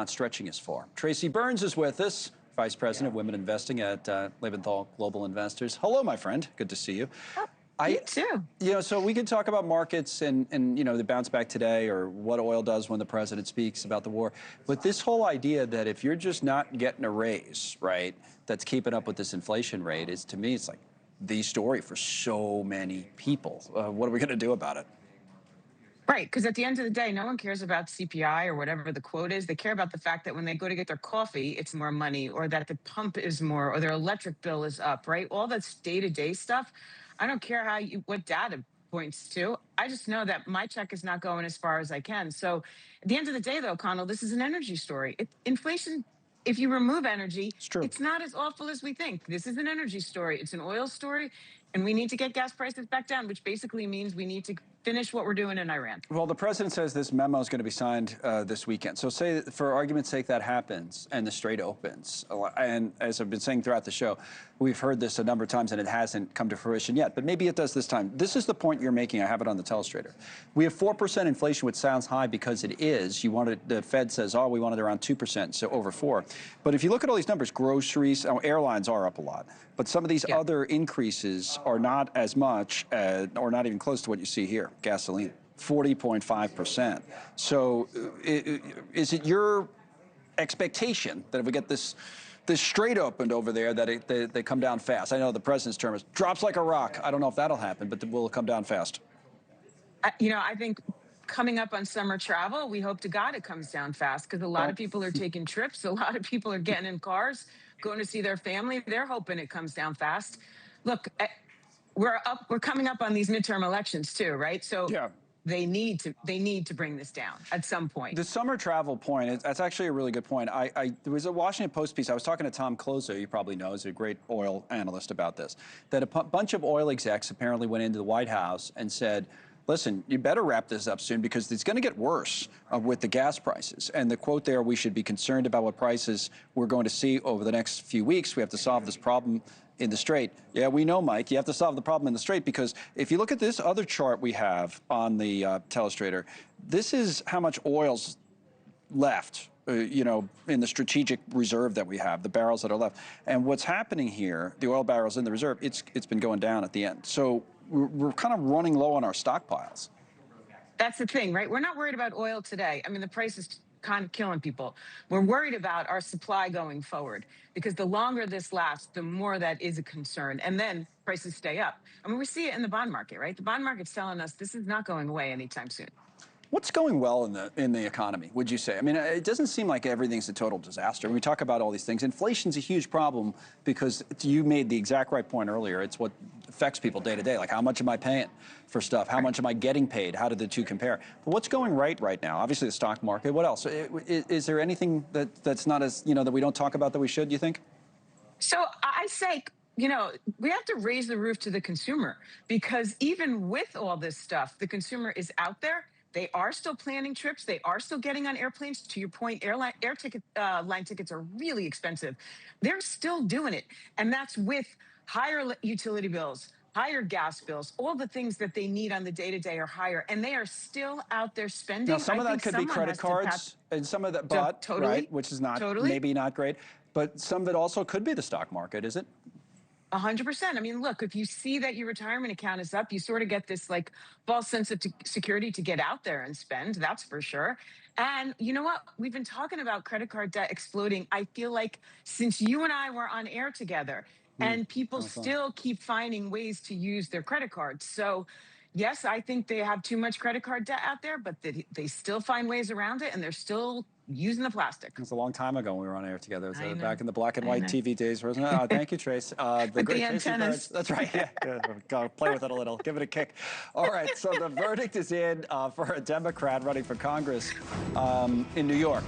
not stretching as far. Tracy Byrnes is with us, Vice President of Women Investing at Leventhal Global Investors. Hello, my friend. Good to see you. You too. So we can talk about markets and the bounce back today, or what oil does when the president speaks about the war. But this whole idea that if you're just not getting a raise, right, that's keeping up with this inflation rate is, to me, it's like the story for so many people. What are we going to do about it? Right, because at the end of the day, no one cares about CPI or whatever the quote is. They care about the fact that when they go to get their coffee, it's more money, or that the pump is more, or their electric bill is up, right? All that's day-to-day stuff. I don't care what data points to. I just know that my check is not going as far as I can. So at the end of the day, though, Connell, this is an energy story. Inflation, if you remove energy, It's true. it's not as awful as we think. This is an energy story. It's an oil story. And we need to get gas prices back down, which basically means we need to finish what we're doing in Iran. Well, the president says this memo is going to be signed this weekend. So say, for argument's sake, that happens and the Strait opens. And as I've been saying throughout the show, we've heard this a number of times and it hasn't come to fruition yet. But maybe it does this time. This is the point you're making. I have it on the telestrator. We have 4% inflation, which sounds high because it is. The Fed says, oh, we wanted around 2%, so over 4. But if you look at all these numbers, groceries, airlines are up a lot. But some of these other increases are not as much, or not even close to what you see here. Gasoline, 40.5%. So is it your expectation that if we get this Strait opened over there, that they come down fast? I know the president's term is drops like a rock. I don't know if that'll happen, but will it come down fast? I think coming up on summer travel, we hope to God it comes down fast, because a lot of people are taking trips. A lot of people are getting in cars, going to see their family. They're hoping it comes down fast. Look, we're coming up on these midterm elections too, right? So they need to bring this down at some point. The summer travel point, that's actually a really good point. There was a Washington Post piece. I was talking to Tom Closer, you probably know, he's a great oil analyst, about this, that a bunch of oil execs apparently went into the White House and said, listen, you better wrap this up soon because it's going to get worse with the gas prices. And the quote there, we should be concerned about what prices we're going to see over the next few weeks. We have to solve this problem in the Strait. Yeah, we know, Mike, you have to solve the problem in the Strait, because if you look at this other chart we have on the telestrator, this is how much oil's left, in the strategic reserve that we have, the barrels that are left. And what's happening here, the oil barrels in the reserve, it's been going down at the end. So we're kind of running low on our stockpiles. That's the thing, right? We're not worried about oil today. I mean, the price is kind of killing people. We're worried about our supply going forward, because the longer this lasts, the more that is a concern. And then prices stay up. I mean, we see it in the bond market, right? The bond market's telling us this is not going away anytime soon. What's going well in the economy, would you say? I mean, it doesn't seem like everything's a total disaster. When we talk about all these things, inflation's a huge problem, because you made the exact right point earlier. It's what affects people day to day. Like, how much am I paying for stuff? How much am I getting paid? How do the two compare? But what's going right now? Obviously, the stock market. What else? Is there anything that's not as, that we don't talk about that we should, do you think? So I say, we have to raise the roof to the consumer, because even with all this stuff, the consumer is out there. They are still planning trips. They are still getting on airplanes. To your point, line tickets are really expensive. They're still doing it. And that's with higher utility bills, higher gas bills, all the things that they need on the day-to-day are higher. And they are still out there spending. Now, some of that could be credit cards, and some of that, right, which is not, maybe not great. But some of it also could be the stock market, is it? 100%. I mean, look, if you see that your retirement account is up, you sort of get this false sense of security to get out there and spend. That's for sure. And you know what? We've been talking about credit card debt exploding. I feel like since you and I were on air together, and people still keep finding ways to use their credit cards. So yes, I think they have too much credit card debt out there, but they still find ways around it, and they're still using the plastic. It was a long time ago when we were on air together. It was back in the black and white TV days, wasn't it? Thank you, Trace. The great antennas. That's right. Yeah. Go play with it a little. Give it a kick. All right. So the verdict is in for a Democrat running for Congress in New York.